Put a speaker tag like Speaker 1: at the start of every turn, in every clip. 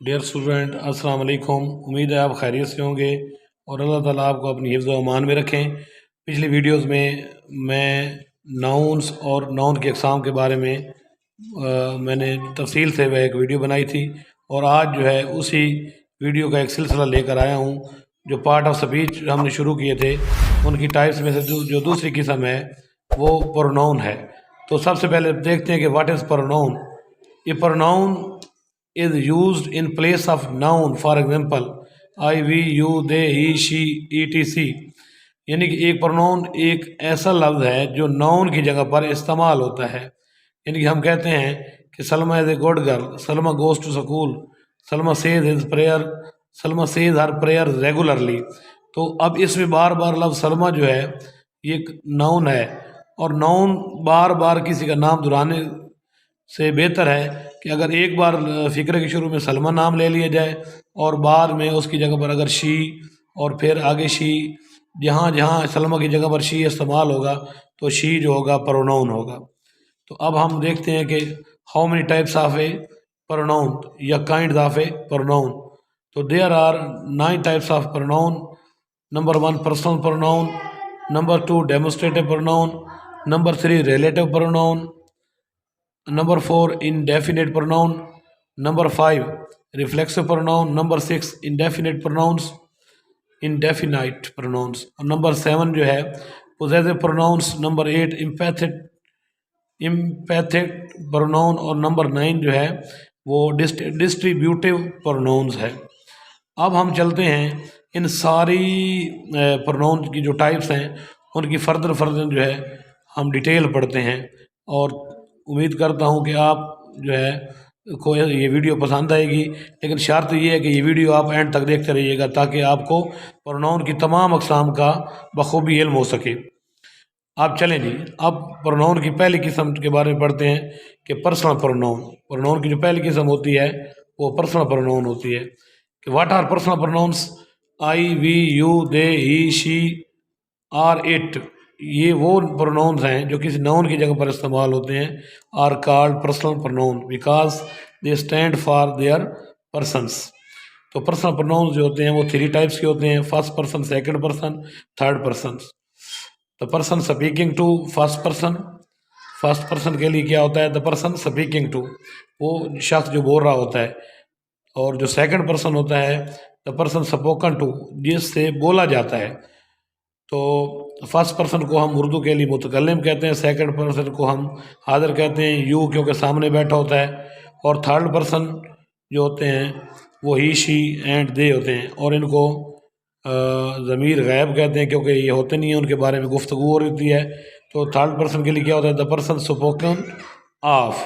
Speaker 1: Dear student अस्सलाम वालेकुम। उम्मीद है आप खैरियत से होंगे और अल्लाह ताला आपको अपनी हिफ्ज़ व अमान में रखें। पिछली वीडियोस में मैं नाउन्स और नाउन के अक़साम के बारे में मैंने तफसील से वह एक वीडियो बनाई थी और आज जो है उसी वीडियो का एक सिलसिला लेकर आया हूँ। जो पार्ट ऑफ स्पीच हमने शुरू किए थे उनकी टाइप्स में से जो दूसरी किस्म है वो प्रोनाउन है। तो सबसे पहले देखते हैं कि व्हाट इज़ प्रोनाउन। ये pronoun is used in place of noun, for example I, we, you, they, he, she, etc। यानी कि एक प्रोनाउन एक ऐसा लफ्ज़ है जो नाउन की जगह पर इस्तेमाल होता है। यानी कि हम कहते हैं कि Salma is a good girl, Salma goes to school, Salma says his prayer, Salma says her prayer regularly. तो अब इसमें बार बार लफ्ज़ सलमा जो है ये एक नाउन है और नाउन बार बार किसी का नाम दोहराने से बेहतर है कि अगर एक बार फ़िक्र के शुरू में सलमा नाम ले लिया जाए और बाद में उसकी जगह पर अगर शी और फिर आगे शी, जहाँ जहाँ सलमा की जगह पर शी इस्तेमाल होगा तो शी जो होगा प्रोनाउन होगा। तो अब हम देखते हैं कि how many types of a pronoun या काइंड ऑफ ए प्रोनाउन। तो there are 9 types of pronoun. Number 1 personal pronoun, number 2 demonstrative pronoun, number 3 relative pronoun, number 4 indefinite pronoun, number 5 reflexive pronoun, number 6 indefinite pronouns, और number 7 जो है possessive pronouns, number 8 emphatic pronoun और number 9 जो है वो distributive pronounce है। अब हम चलते हैं इन सारी प्रोनाउन की जो टाइप्स हैं उनकी फर्दर जो है हम डिटेल पढ़ते हैं और उम्मीद करता हूँ कि आप जो है को ये वीडियो पसंद आएगी। लेकिन शर्त ये है कि ये वीडियो आप एंड तक देखते रहिएगा ताकि आपको प्रोनाउन की तमाम अक़साम का बखूबी इल्म हो सके। आप चलें जी, अब प्रोनाउन की पहली किस्म के बारे में पढ़ते हैं कि पर्सनल प्रोनाउन। प्रोनाउन की जो पहली किस्म होती है वो पर्सनल प्रोनाउन होती है। कि what are personal pronouns? I, we, you, they, he, she, are, it. ये वो प्रोनाउंस हैं जो किसी नाउन की जगह पर इस्तेमाल होते हैं। Are called personal pronoun because they stand for their persons. तो पर्सनल प्रोनाउंस जो होते हैं वो 3 टाइप्स के होते हैं, first person, second person, third person. The person speaking to first person, first person के लिए क्या होता है? द पर्सन स्पीकिंग टू, वो शख्स जो बोल रहा होता है। और जो सेकंड पर्सन होता है द पर्सन स्पोकन टू, जिससे बोला जाता है। तो फर्स्ट पर्सन को हम उर्दू के लिए मुतकल्लिम कहते हैं, सेकंड पर्सन को हम हाज़िर कहते हैं, यू क्योंकि सामने बैठा होता है। और थर्ड पर्सन जो होते हैं वो ही, शी एंड दे होते हैं और इनको ज़मीर गैब कहते हैं क्योंकि ये होते नहीं हैं, उनके बारे में गुफ्तगू हो रही है। तो थर्ड पर्सन के लिए क्या होता है? The person spoken of.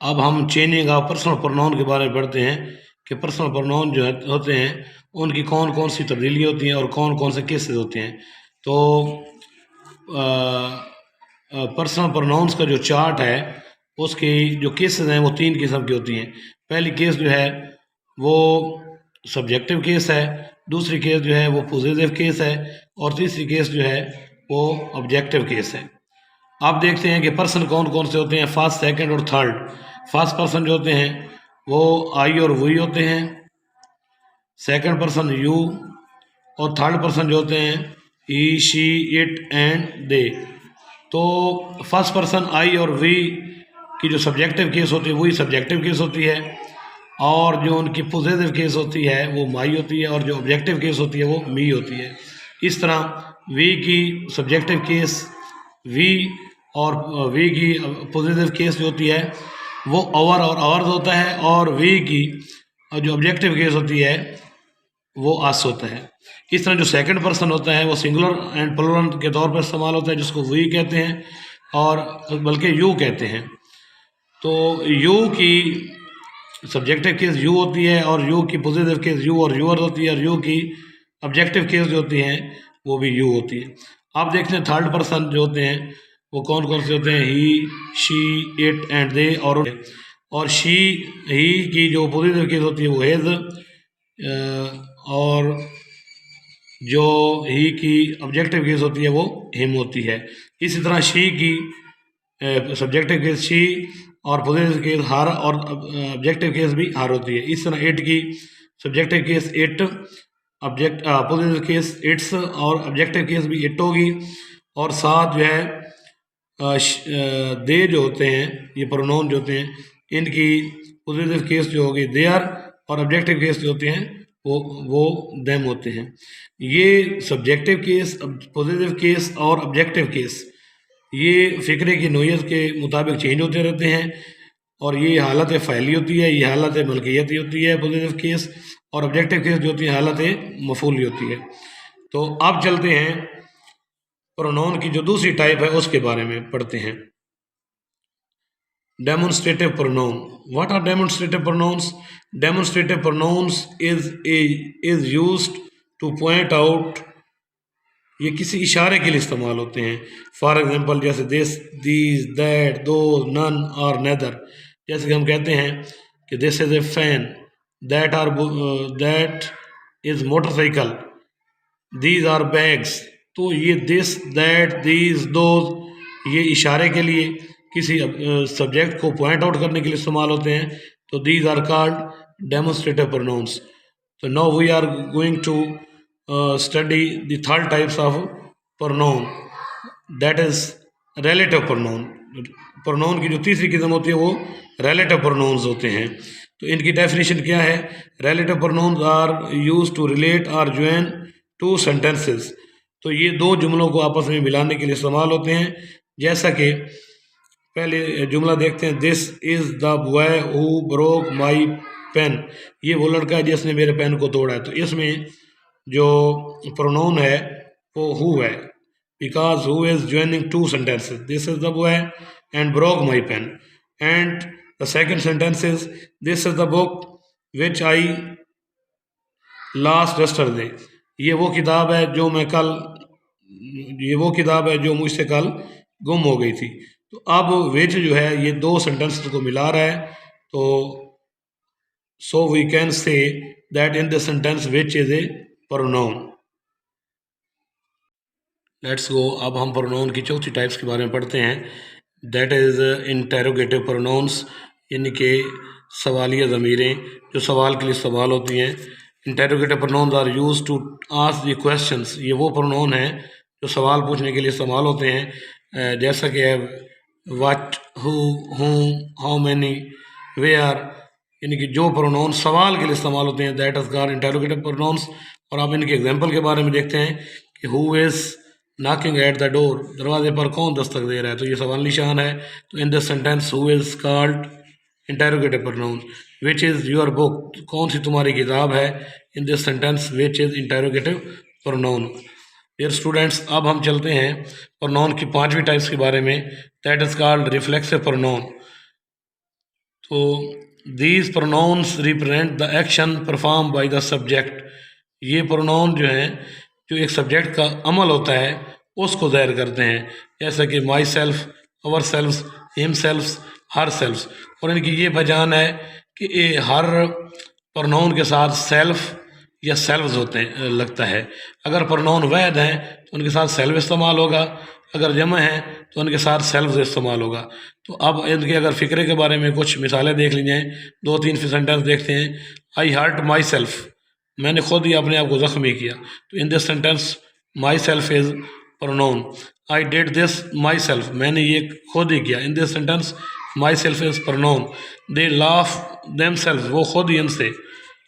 Speaker 1: अब हम चेंजिंग ऑफ पर्सनल प्रोनाउन के बारे में पढ़ते हैं कि पर्सनल प्रोनाउन जो है होते हैं उनकी कौन कौन सी तब्दीली होती हैं और कौन कौन से केसेस होते हैं। तो पर्सनल प्रोनाउंस का जो चार्ट है उसकी जो केसेस हैं वो 3 किस्म की होती हैं। पहली केस जो है वो सब्जेक्टिव केस है, दूसरी केस जो है वो पॉजिटिव केस है और तीसरी केस जो है वो ऑब्जेक्टिव केस है। आप देखते हैं कि पर्सन कौन कौन से होते हैं, फर्स्ट, सेकंड और थर्ड। फर्स्ट पर्सन जो होते हैं वो आई और वी होते हैं, सेकंड पर्सन यू और थर्ड पर्सन जो होते हैं ही, शी, इट एंड दे। तो फर्स्ट पर्सन आई और वी की जो सब्जेक्टिव केस होती है वही सब्जेक्टिव केस होती है और जो उनकी पॉजिटिव केस होती है वो माई होती है और जो ऑब्जेक्टिव केस होती है वो मी होती है। इस तरह वी की सब्जेक्टिव केस वी और वी की पॉजिटिव केस जो होती है वो आवर और आवर्स होता है और वी की जो ऑब्जेक्टिव केस होती है वो आस होता है। इस तरह जो सेकंड पर्सन होता है वो सिंगुलर एंड प्लूरल के तौर पर इस्तेमाल होता है जिसको वी कहते हैं और बल्कि यू कहते हैं। तो यू की सब्जेक्टिव केस यू होती है और यू की पॉजिटिव केस यू और यूअर होती है और यू की ऑब्जेक्टिव केस जो होती हैं वो भी यू होती है। आप देखते हैं थर्ड पर्सन जो होते हैं वो कौन कौन से होते हैं? ही, शी, इट एंड दे और शी ही की जो पॉजिटिव केस होती है वो हेज और जो ही की ऑब्जेक्टिव केस होती है वो हिम होती है। इसी तरह शी की सब्जेक्टिव केस शी और पॉजिटिव केस हर और ऑब्जेक्टिव केस भी हर होती है। इस तरह इट की subjective case it, positive case it's और ऑब्जेक्टिव केस भी इट होगी। और साथ जो है दे जो होते हैं, ये प्रोनाउन जो होते हैं, इनकी पॉजिटिव केस जो होगी देयर और ऑब्जेक्टिव केस जो होते हैं वो देम होते हैं। ये सब्जेक्टिव केस, पॉजिटिव केस और ऑब्जेक्टिव केस ये फ़िक्रे की नोयत के मुताबिक चेंज होते रहते हैं, और ये हालत फ़ैली होती है, ये हालत मलकियती होती है पॉजिटिव केस, और ऑब्जेक्टिव केस जो होती है हालत मफूली होती है। तो अब चलते हैं प्रोनाउन की जो दूसरी टाइप है उसके बारे में पढ़ते हैं। Demonstrative pronoun. What are demonstrative pronouns? Demonstrative pronouns is used to point out, ये किसी इशारे के लिए इस्तेमाल होते हैं। फॉर एग्जांपल जैसे this, these, that, those, none और नेदर। जैसे कि हम कहते हैं कि this is a fan, that is motorcycle, these are bags. तो ये दिस, दैट, दीज, दोज ये इशारे के लिए किसी सब्जेक्ट को पॉइंट आउट करने के लिए इस्तेमाल होते हैं। तो these are called demonstrative pronouns. तो now we are going to study the third types of pronoun, that is relative pronoun। pronoun की जो तीसरी किस्म होती है वो relative pronouns होते हैं। तो इनकी डेफिनेशन क्या है? relative pronouns are used to relate or join two sentences। तो ये दो जुमलों को आपस में मिलाने के लिए इस्तेमाल होते हैं। जैसा कि पहले जुमला देखते हैं, this is the boy who broke my pen. ये वो लड़का है जिसने मेरे पेन को तोड़ा है। तो इसमें जो प्रोनाउन है वो हु है, because who is joining two sentences, this is the boy and broke my pen. And the second sentence is this is the book which I last yesterday. ये वो किताब है जो मैं कल, ये वो किताब है जो मुझसे कल गुम हो गई थी। तो अब विच जो है ये दो सेंटेंसेस को मिला रहा है। तो so we can say that in this sentence which is a pronoun. Let's go, अब हम प्रोनाउन की चौथी टाइप्स के बारे में पढ़ते हैं। दैट इज़ इंटेरोगेटिव प्रोनाउंस, यानी कि सवालिया ज़मीरें जो सवाल के लिए इस्तेमाल होती हैं। Interrogative pronouns are used to ask the questions. ये वो प्रोनाउन हैं जो सवाल पूछने के लिए इस्तेमाल होते हैं। जैसा कि what, who, how many, where, यानी कि जो प्रोनाउन सवाल के लिए इस्तेमाल होते हैं that is called interrogative pronounce. और आप इनके एग्जांपल के बारे में देखते हैं कि who is knocking at the door, दरवाजे पर कौन दस्तक दे रहा है। तो ये सवाल निशान है। तो in this sentence who is called interrogative pronoun. Which is your book, कौन सी तुम्हारी किताब है। In this sentence which is interrogative pronoun. Dear students, अब हम चलते हैं प्रोनाउन की पांचवी टाइप्स के बारे में, that is called reflexive pronoun. तो these pronouns represent the action perform by the subject. ये प्रोनाउन जो हैं जो एक सब्जेक्ट का अमल होता है उसको ज़ाहिर करते हैं, जैसा कि माई सेल्फ, अवर सेल्फ्स, हिम सेल्फ्स, हर सेल्फ्स। और इनकी ये पहचान है कि ये हर प्रोनाउन के साथ सेल्फ या सेल्व्स होते हैं लगता है। अगर प्रोनाउन वैध हैं तो उनके साथ सेल्फ इस्तेमाल होगा, अगर जमा है तो उनके साथ सेल्फ इस्तेमाल होगा। तो अब इनके अगर फ़िक्रे के बारे में कुछ मिसालें देख ली जाएँ, दो तीन सेंटेंस देखते हैं। आई हर्ट माई सेल्फ, मैंने खुद ही अपने आप को ज़ख्मी किया। तो in this sentence myself is pronoun. I did this myself, मैंने ये खुद ही किया। In this sentence myself is pronoun. They laugh themself, वो खुद ही इनसे।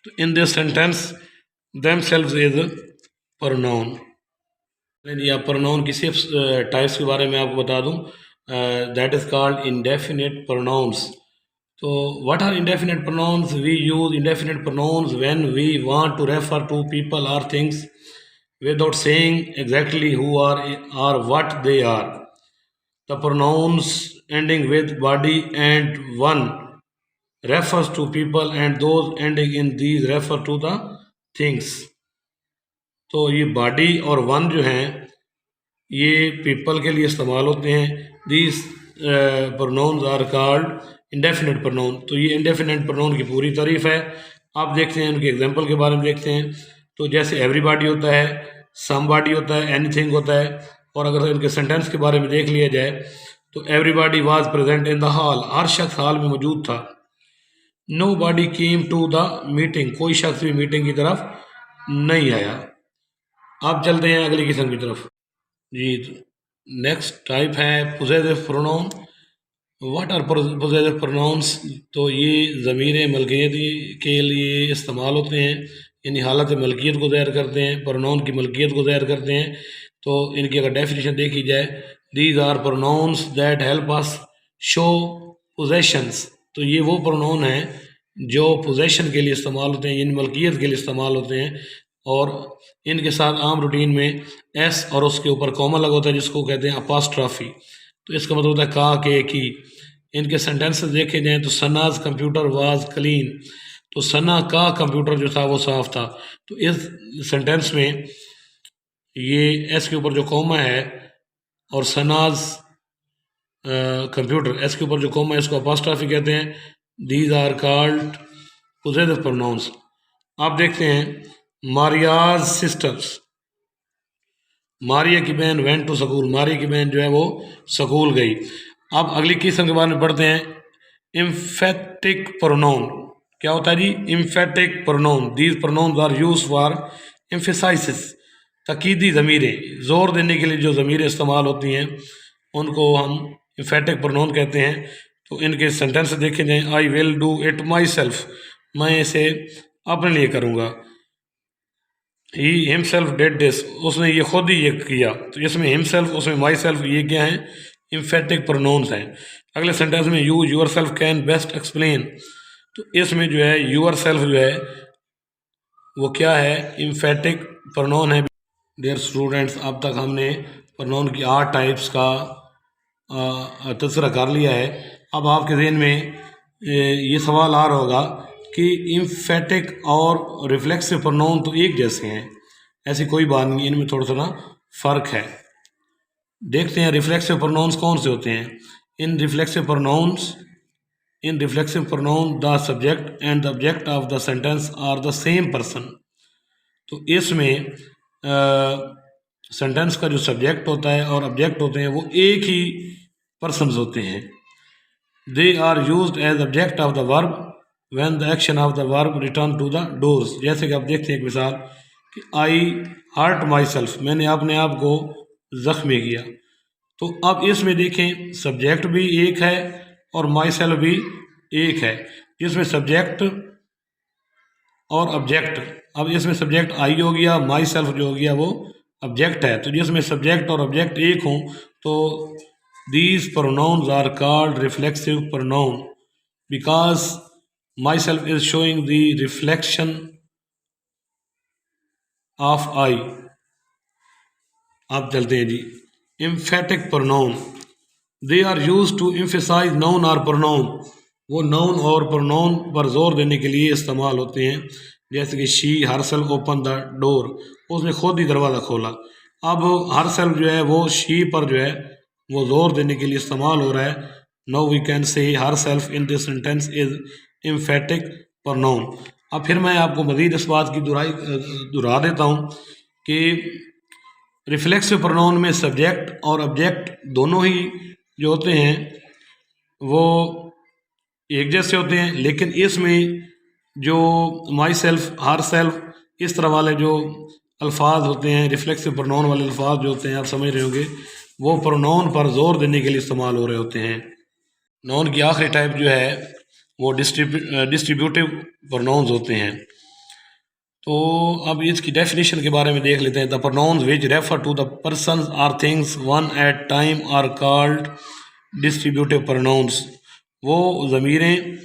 Speaker 1: तो in this sentence themself is pronoun. जी, आप प्रोनाउन की सिर्फ टाइप्स के बारे में आपको बता दूं, that is called indefinite pronouns. तो what are indefinite pronouns? We use indefinite pronouns when we want to refer to people और things without saying exactly who are or what they are. The pronouns ending with body and one refers to people and those ending in these refer to the things. तो ये body और one जो हैं ये people के लिए इस्तेमाल होते हैं। These pronouns are called indefinite pronoun। तो ये indefinite pronoun की पूरी तारीफ है। आप देखते हैं उनके एग्जाम्पल के बारे में देखते हैं। तो जैसे एवरीबॉडी होता है, समबॉडी होता है, एनीथिंग होता है। और अगर इनके सेंटेंस के बारे में देख लिया जाए तो everybody was present in the hall, हर शख्स हॉल में मौजूद था। Nobody came to the meeting, कोई शख्स भी मीटिंग की तरफ नहीं आया। अब चलते हैं अगली किस्म की तरफ जी। नेक्स्ट टाइप है possessive pronoun. What are possessive pronouns, तो ये ज़मीर मलकियत के लिए इस्तेमाल होते हैं, यानी हालत मलकियत को ज़ाहिर करते हैं, प्रोनाउन की मलकियत को ज़ाहिर करते हैं। तो इनकी अगर डेफिनेशन देखी जाए, these are pronouns that help us show possessions, तो ये वो प्रोनाउन हैं जो पोजेशन के लिए इस्तेमाल होते हैं, यानी मलकियत के लिए इस्तेमाल होते हैं। और इनके साथ आम रूटीन में एस और उसके ऊपर कॉमा लगा होता है, जिसको कहते हैं अपास्ट्रॉफी। तो इसका मतलब होता है का, के, की। इनके सेंटेंसेस देखे जाएँ तो सनाज कंप्यूटर वाज क्लीन, तो सना का कंप्यूटर जो था वो साफ था। तो इस सेंटेंस में ये एस के ऊपर जो कॉमा है और सनाज कंप्यूटर, एस के ऊपर जो कॉमा है इसको अपास्ट्रॉफी कहते हैं। These are called possessive pronouns. आप देखते हैं मारियाज सिस्टर्स, मारिया की बहन वेंट टू स्कूल, मारिया की बहन जो है वो स्कूल गई। अब अगली किस्म के बारे में पढ़ते हैं, इम्फेटिक प्रोनाउन। क्या होता है जी? Emphatic pronoun. These pronouns are use for emphasis, तकीदी ज़मीरें, ज़ोर देने के लिए जो ज़मीरें इस्तेमाल होती हैं उनको हम इम्फेटिक प्रोनाउन कहते हैं। तो इनके सेंटेंस देखे जाएँ, I will do it my self, मैं इसे अपने लिए करूँगा। ही हिमसेल्फ डेड दिस, उसने ये खुद ही ये किया। तो इसमें हिमसेल्फ, उसमें माई सेल्फ, ये क्या है? इम्फेटिक प्रोनाउंस हैं। अगले सेंटेंस में you yourself can best explain, तो इसमें जो है यूर सेल्फ जो है वो क्या है? इम्फेटिक प्रोनाउन है। डियर स्टूडेंट्स, अब तक हमने प्रोनाउन की 8 टाइप्स का तज़किरा कर लिया है। अब आपके ज़हन में ये सवाल आ रहा होगा कि इम्फेटिक और रिफ्लेक्सिव प्रोनाउन तो एक जैसे हैं, ऐसी कोई बात नहीं, इनमें थोड़ा थोड़ा फ़र्क है। देखते हैं रिफ्लेक्सिव प्रोनाउंस कौन से होते हैं। In reflexive pronoun the subject and the object of the sentence are the same person. तो इसमें सेंटेंस का जो सब्जेक्ट होता है और ऑब्जेक्ट होते हैं वो एक ही पर्सन्स होते हैं। They are used as object of the verb when the action of the verb return to the doers. जैसे कि आप देखते हैं एक मिसाल कि आई हर्ट माई सेल्फ, मैंने अपने आप को ज़ख्मी किया। तो अब इसमें देखें सब्जेक्ट भी एक है और माई सेल्फ भी एक है, जिसमें सब्जेक्ट और ऑब्जेक्ट, अब इसमें सब्जेक्ट आई हो गया, माई सेल्फ जो हो गया वो ऑब्जेक्ट है। तो जिसमें सब्जेक्ट और ऑब्जेक्ट एक हों तो these pronouns are called reflexive pronoun because myself is showing the reflection of I. आप चलते हैं जी, emphatic pronoun, they are use to emphasize noun और प्रोनाउन, वो नाउन और प्रोनाउन पर जोर देने के लिए इस्तेमाल होते हैं। जैसे कि she her self open the door, उसने खुद ही दरवाज़ा खोला। अब हर सेल्फ जो है वो शी पर जो है वो जोर देने के लिए इस्तेमाल हो रहा है। Now we can say herself in this sentence is emphatic pronoun. अब फिर मैं आपको मज़ीद इस बात की दोहरा देता हूँ कि रिफ्लेक्सिव प्रोनाउन में सब्जेक्ट और ऑब्जेक्ट दोनों ही जो होते हैं वो एक जैसे होते हैं, लेकिन इसमें जो माई सेल्फ, हर सेल्फ, इस तरह वाले जो अल्फाज होते हैं, रिफ्लेक्सिव प्रोनाउन वाले अल्फाज जो होते हैं, आप समझ रहे होंगे, वो प्रोनाउन पर जोर देने के लिए इस्तेमाल हो रहे होते हैं। नाउन की आखिरी टाइप जो है वो डिस्ट्रीब्यूटिव प्रोनाउंस होते हैं। तो अब इसकी डेफिनेशन के बारे में देख लेते हैं। The pronouns which refer to the persons or things one at time are called distributive pronouns. वो ज़मीरें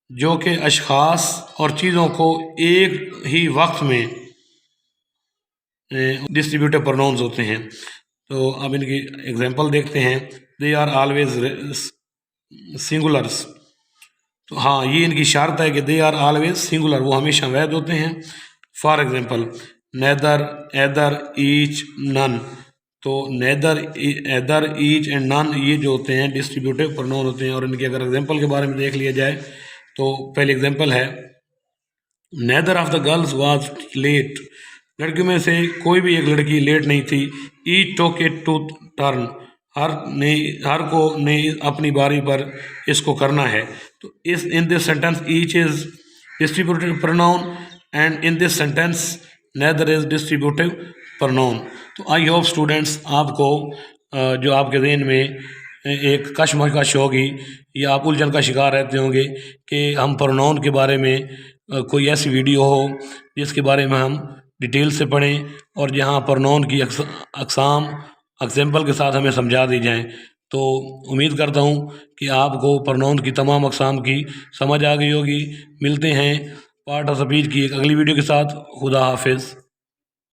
Speaker 1: जो कि अशख़ास और चीज़ों को एक ही वक्त में डिस्ट्रीब्यूटिव प्रोनाउंस होते हैं। तो अब इनकी एग्जांपल देखते हैं। दे आर ऑलवेज सिंगुलर्स, तो हाँ ये इनकी शर्त है कि दे आर ऑलवेज सिंगुलर, वो हमेशा वैध होते हैं। For example neither, either, each, none, तो neither, either, each and none ये जो होते हैं डिस्ट्रीब्यूटिव प्रोनाउन होते हैं। और इनके अगर एग्जांपल के बारे में देख लिया जाए तो पहले एग्जांपल है neither of the girls was late, लड़कियों में से कोई भी एक लड़की लेट नहीं थी। Each took it to turn, हर को ने अपनी बारी पर इसको करना है। तो इस in this sentence each is distributive pronoun and in this sentence neither is distributive pronoun. तो आई होप स्टूडेंट्स आपको जो आपके ज़हन में एक कशमकश होगी या आप उलझन का शिकार रहते होंगे कि हम प्रोनाउन के बारे में कोई ऐसी वीडियो हो जिसके बारे में हम डिटेल से पढ़ें और जहाँ प्रोनाउन की अक़साम एग्जाम्पल के साथ हमें समझा दी जाएँ। तो उम्मीद करता हूँ कि आपको प्रोनाउन की तमाम अक़साम की समझ आ गई होगी। मिलते हैं पार्ट ऑफ स्पीच की एक अगली वीडियो के साथ। खुदा हाफिज़।